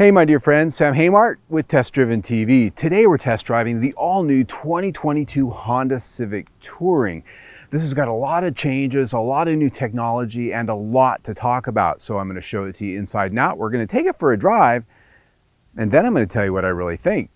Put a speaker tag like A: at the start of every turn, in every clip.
A: Hey my dear friends, Sam Haymart with Test Driven TV. Today we're test driving the all-new 2022 Honda Civic Touring. This has got a lot of changes, a lot of new technology, and a lot to talk about. So I'm going to show it to you inside and out. We're going to take it for a drive, and then I'm going to tell you what I really think.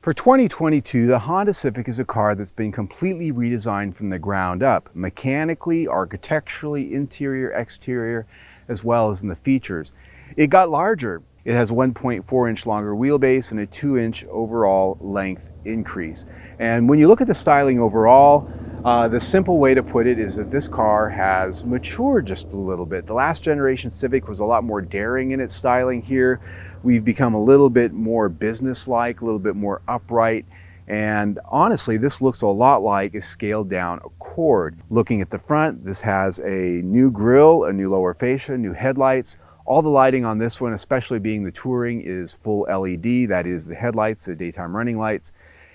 A: For 2022, the Honda Civic is a car that's been completely redesigned from the ground up, mechanically, architecturally, interior, exterior, as well as in the features. It got larger. It has a 1.4-inch longer wheelbase and a 2-inch overall length increase. And when you look at the styling overall, the simple way to put it is that this car has matured just a little bit. The last generation Civic was a lot more daring in its styling. Here we've become a little bit more business-like, a little bit more upright, and honestly this looks a lot like a scaled down Accord. Looking at the front, this has a new grille, a new lower fascia, new headlights. All the lighting on this one, especially being the Touring, is full LED. That is the headlights, the daytime running lights,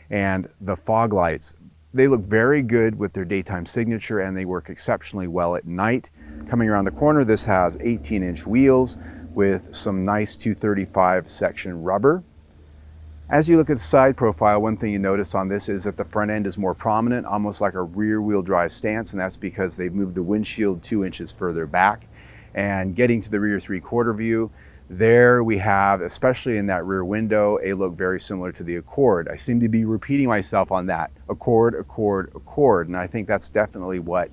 A: and the fog lights. They look very good with their daytime signature, and they work exceptionally well at night. Coming around the corner, this has 18-inch wheels with some nice 235 section rubber. As you look at the side profile, one thing you notice on this is that the front end is more prominent, almost like a rear wheel drive stance, and that's because they've moved the windshield 2 inches further back. And getting to the rear 3/4 view, there we have, especially in that rear window, a look very similar to the Accord. I seem to be repeating myself on that. Accord, Accord, Accord. And I think that's definitely what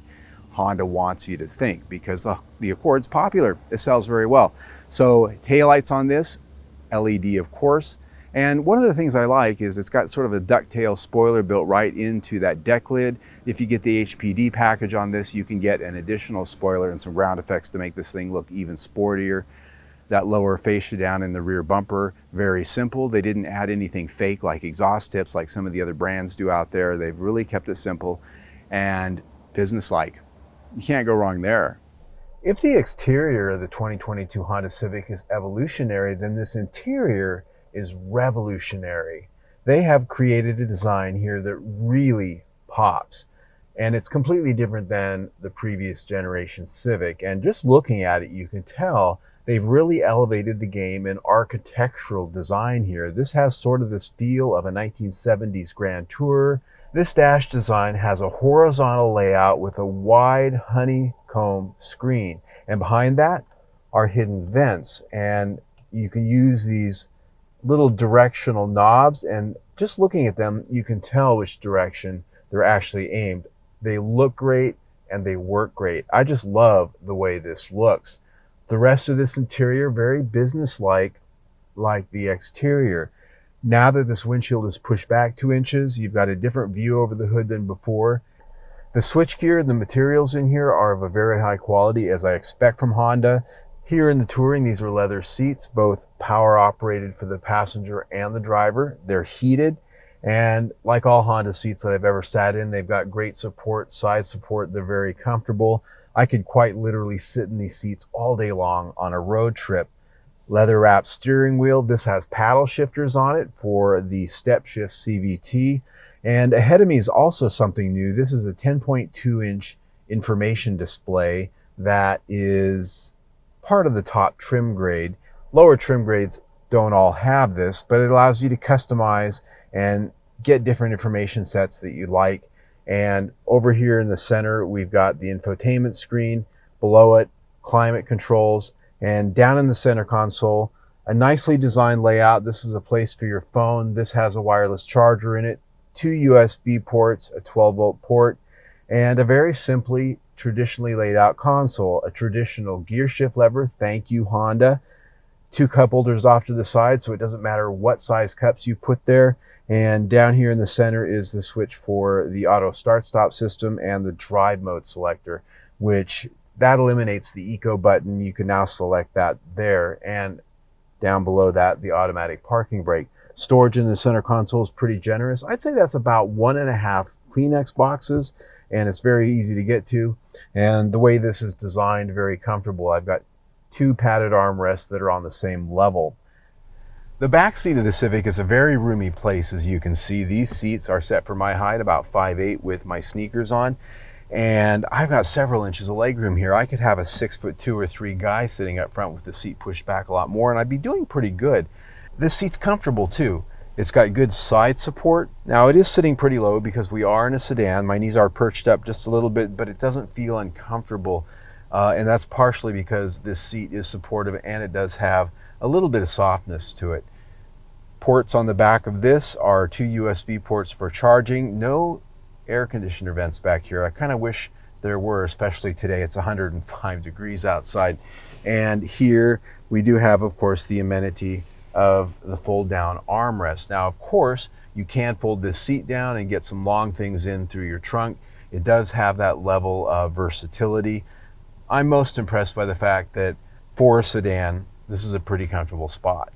A: Honda wants you to think, because the Accord's popular. It sells very well. So taillights on this, LED of course. And one of the things I like is it's got sort of a ducktail spoiler built right into that deck lid. If you get the HPD package on this, you can get an additional spoiler and some ground effects to make this thing look even sportier. That lower fascia down in the rear bumper, very simple. They didn't add anything fake like exhaust tips like some of the other brands do out there. They've really kept it simple and businesslike. You can't go wrong there. If the exterior of the 2022 Honda Civic is evolutionary, then this interior is revolutionary. They have created a design here that really pops, and it's completely different than the previous generation Civic. And just looking at it, you can tell they've really elevated the game in architectural design here. This has sort of this feel of a 1970s Grand Tourer. This dash design has a horizontal layout with a wide honeycomb screen, and behind that are hidden vents, and you can use these little directional knobs, and just looking at them you can tell which direction they're actually aimed. They look great and they work great. I just love the way this looks. The rest of this interior, very businesslike, like the exterior. Now that this windshield is pushed back 2 inches, you've got a different view over the hood than before. The switchgear and the materials in here are of a very high quality, as I expect from Honda. Here in the Touring, these are leather seats, both power operated for the passenger and the driver. They're heated, and like all Honda seats that I've ever sat in, they've got great support, side support. They're very comfortable. I could quite literally sit in these seats all day long on a road trip. Leather wrapped steering wheel. This has paddle shifters on it for the step shift CVT. And ahead of me is also something new. This is a 10.2-inch information display that is part of the top trim grade. Lower trim grades don't all have this, but it allows you to customize and get different information sets that you like. And over here in the center, we've got the infotainment screen. Below it, climate controls. And down in the center console, a nicely designed layout. This is a place for your phone. This has a wireless charger in it, 2 USB ports, a 12-volt port, and a very simply traditionally laid out console. A traditional gear shift lever, thank you Honda. 2 cup holders off to the side, so it doesn't matter what size cups you put there. And down here in the center is the switch for the auto start-stop system and the drive mode selector, which that eliminates the eco button. You can now select that there, and down below that, the automatic parking brake. Storage in the center console is pretty generous. I'd say that's about 1.5 Kleenex boxes, and it's very easy to get to. And the way this is designed, very comfortable. I've got 2 padded armrests that are on the same level. The back seat of the Civic is a very roomy place, as you can see. These seats are set for my height, about 5'8", with my sneakers on. And I've got several inches of legroom here. I could have a 6'2" or 3" guy sitting up front with the seat pushed back a lot more, and I'd be doing pretty good. This seat's comfortable too. It's got good side support. Now it is sitting pretty low because we are in a sedan. My knees are perched up just a little bit, but it doesn't feel uncomfortable. And that's partially because this seat is supportive and it does have a little bit of softness to it. Ports on the back of this are 2 USB ports for charging. No air conditioner vents back here. I kind of wish there were, especially today. It's 105 degrees outside. And here we do have, of course, the amenity of the fold down armrest. Now, of course, you can fold this seat down and get some long things in through your trunk. It does have that level of versatility. I'm most impressed by the fact that for a sedan, this is a pretty comfortable spot.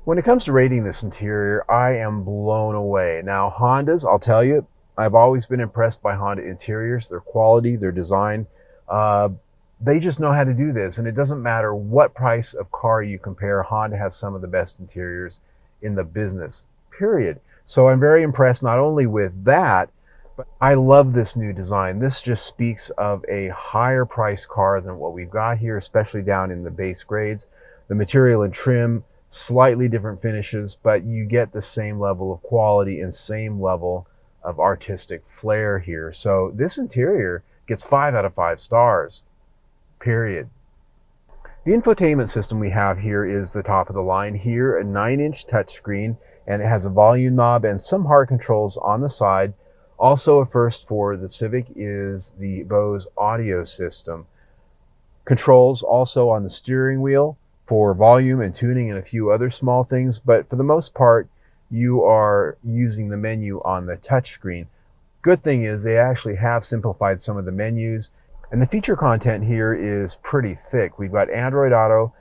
A: When it comes to rating this interior, I am blown away. Now, Hondas, I'll tell you, I've always been impressed by Honda interiors, their quality, their design. They just know how to do this, and it doesn't matter what price of car you compare, Honda has some of the best interiors in the business, period. So I'm very impressed not only with that, but I love this new design. This just speaks of a higher price car than what we've got here, especially down in the base grades. The material and trim, slightly different finishes, but you get the same level of quality and same level of artistic flair here. So this interior gets 5 out of 5 stars, period. The infotainment system we have here is the top of the line here, a 9-inch touchscreen, and it has a volume knob and some hard controls on the side. Also a first for the Civic is the Bose audio system. Controls also on the steering wheel for volume and tuning and a few other small things, but for the most part, you are using the menu on the touchscreen. Good thing is they actually have simplified some of the menus, and the feature content here is pretty thick. We've got Android Auto,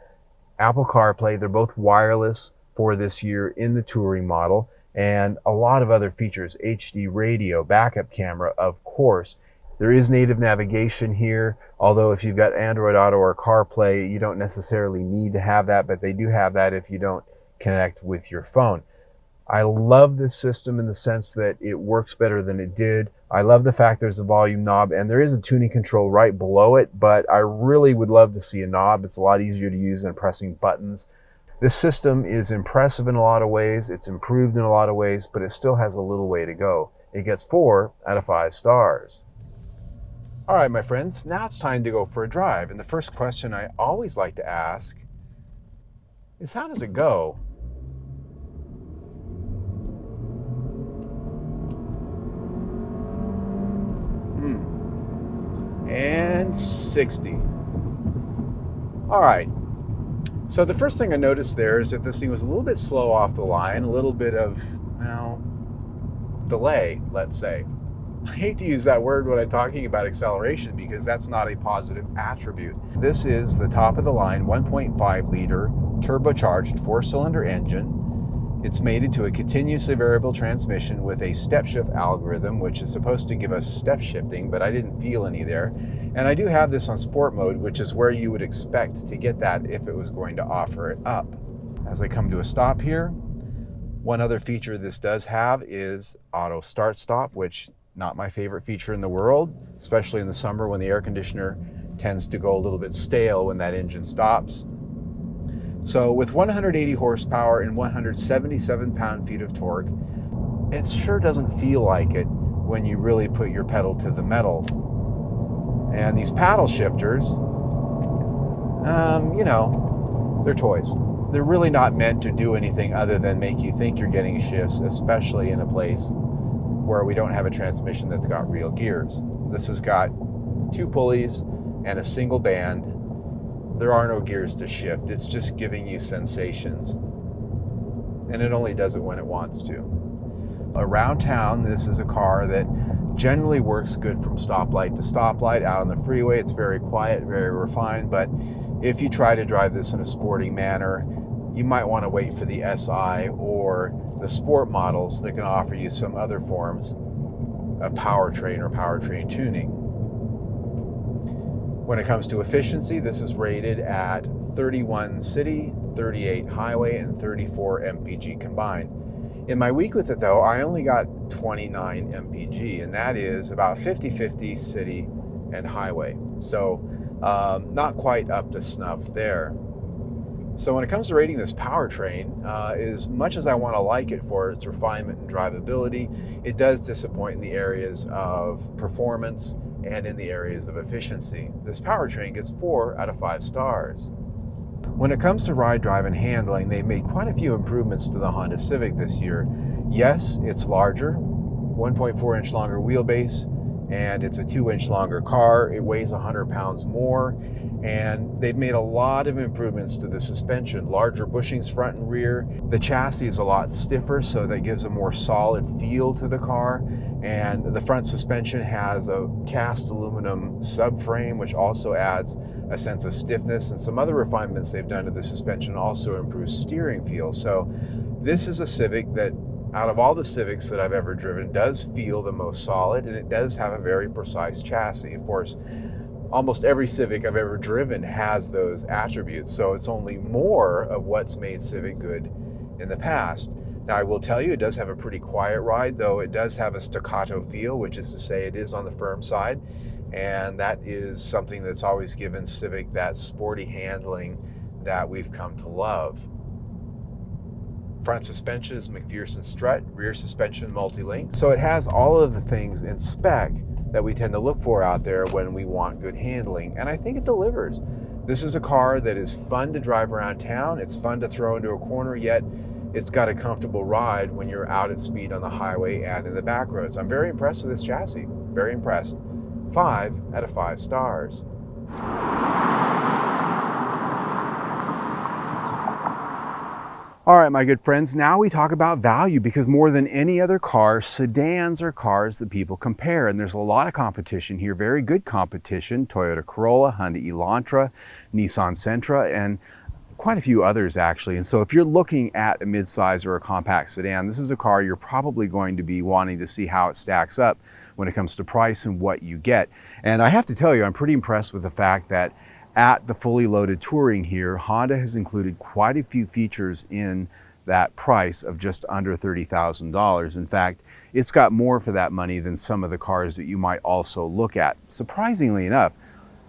A: Apple CarPlay, they're both wireless for this year in the Touring model, and a lot of other features, HD radio, backup camera, of course. There is native navigation here, although if you've got Android Auto or CarPlay, you don't necessarily need to have that, but they do have that if you don't connect with your phone. I love this system in the sense that it works better than it did. I love the fact there's a volume knob and there is a tuning control right below it, but I really would love to see a knob. It's a lot easier to use than pressing buttons. This system is impressive in a lot of ways. It's improved in a lot of ways, but it still has a little way to go. It gets 4 out of 5 stars. All right, my friends, now it's time to go for a drive. And the first question I always like to ask is, how does it go? And 60. All right. So the first thing I noticed there is that this thing was a little bit slow off the line, a little bit of, well, delay, let's say. I hate to use that word when I'm talking about acceleration because that's not a positive attribute. This is the top of the line 1.5 liter turbocharged 4-cylinder engine. It's mated to a continuously variable transmission with a step shift algorithm, which is supposed to give us step shifting, but I didn't feel any there. And I do have this on sport mode, which is where you would expect to get that if it was going to offer it up. As I come to a stop here, one other feature this does have is auto start stop, which not my favorite feature in the world, especially in the summer when the air conditioner tends to go a little bit stale when that engine stops. So with 180 horsepower and 177 pound-feet of torque, it sure doesn't feel like it when you really put your pedal to the metal. And these paddle shifters, you know, they're toys. They're really not meant to do anything other than make you think you're getting shifts, especially in a place where we don't have a transmission that's got real gears. This has got 2 pulleys and a single band. There are no gears to shift. It's just giving you sensations. And it only does it when it wants to. Around town, this is a car that generally works good from stoplight to stoplight. Out on the freeway, it's very quiet, very refined, but if you try to drive this in a sporting manner, you might want to wait for the SI or the sport models that can offer you some other forms of powertrain or powertrain tuning. When it comes to efficiency, this is rated at 31 city, 38 highway, and 34 MPG combined. In my week with it though, I only got 29 MPG, and that is about 50-50 city and highway. So not quite up to snuff there. So when it comes to rating this powertrain, as much as I want to like it for its refinement and drivability, it does disappoint in the areas of performance and in the areas of efficiency. This powertrain gets 4 out of 5 stars. When it comes to ride, drive, and handling, they've made quite a few improvements to the Honda Civic this year. Yes, it's larger, 1.4-inch longer wheelbase, and it's a 2-inch longer car. It weighs 100 pounds more, and they've made a lot of improvements to the suspension. Larger bushings front and rear. The chassis is a lot stiffer, so that gives a more solid feel to the car. And the front suspension has a cast aluminum subframe, which also adds a sense of stiffness, and some other refinements they've done to the suspension also improve steering feel. So this is a Civic that, out of all the Civics that I've ever driven, does feel the most solid, and it does have a very precise chassis. Of course, almost every Civic I've ever driven has those attributes, so it's only more of what's made Civic good in the past. Now, I will tell you, it does have a pretty quiet ride, though it does have a staccato feel, which is to say it is on the firm side, and that is something that's always given Civic that sporty handling that we've come to love. Front suspension is McPherson strut, rear suspension multi-link, so it has all of the things in spec that we tend to look for out there when we want good handling, and I think it delivers. This is a car that is fun to drive around town, it's fun to throw into a corner, yet it's got a comfortable ride when you're out at speed on the highway and in the back roads. I'm very impressed with this chassis, very impressed. 5 out of 5 stars. All right, my good friends, now we talk about value, because more than any other car, sedans are cars that people compare, and there's a lot of competition here, very good competition. Toyota Corolla, Hyundai Elantra, Nissan Sentra, and quite a few others actually. And so if you're looking at a midsize or a compact sedan, this is a car you're probably going to be wanting to see how it stacks up when it comes to price and what you get. And I have to tell you, I'm pretty impressed with the fact that at the fully loaded Touring here, Honda has included quite a few features in that price of just under $30,000. In fact, it's got more for that money than some of the cars that you might also look at. Surprisingly enough,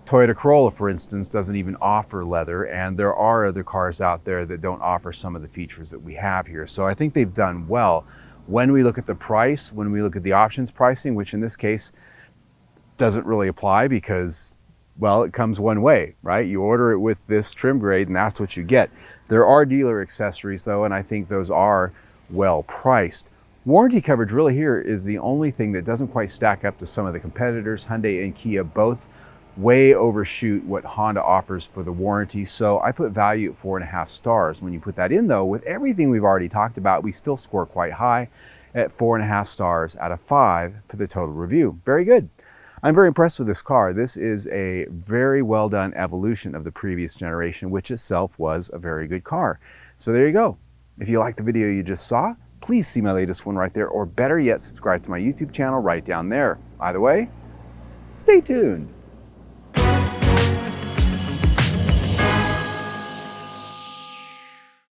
A: Toyota Corolla, for instance, doesn't even offer leather, and there are other cars out there that don't offer some of the features that we have here. So I think they've done well when we look at the price, when we look at the options pricing, which in this case doesn't really apply because, well, it comes one way, right? You order it with this trim grade and that's what you get. There are dealer accessories though, and I think those are well priced. Warranty coverage really here is the only thing that doesn't quite stack up to some of the competitors. Hyundai and Kia both way overshoot what Honda offers for the warranty, so I put value at 4.5 stars. When you put that in though, with everything we've already talked about, we still score quite high at 4.5 stars out of 5 for the total review. Very good. I'm very impressed with this car. This is a very well done evolution of the previous generation, which itself was a very good car. So there you go. If you liked the video you just saw, please see my latest one right there, or better yet, subscribe to my YouTube channel right down there. Either way, stay tuned.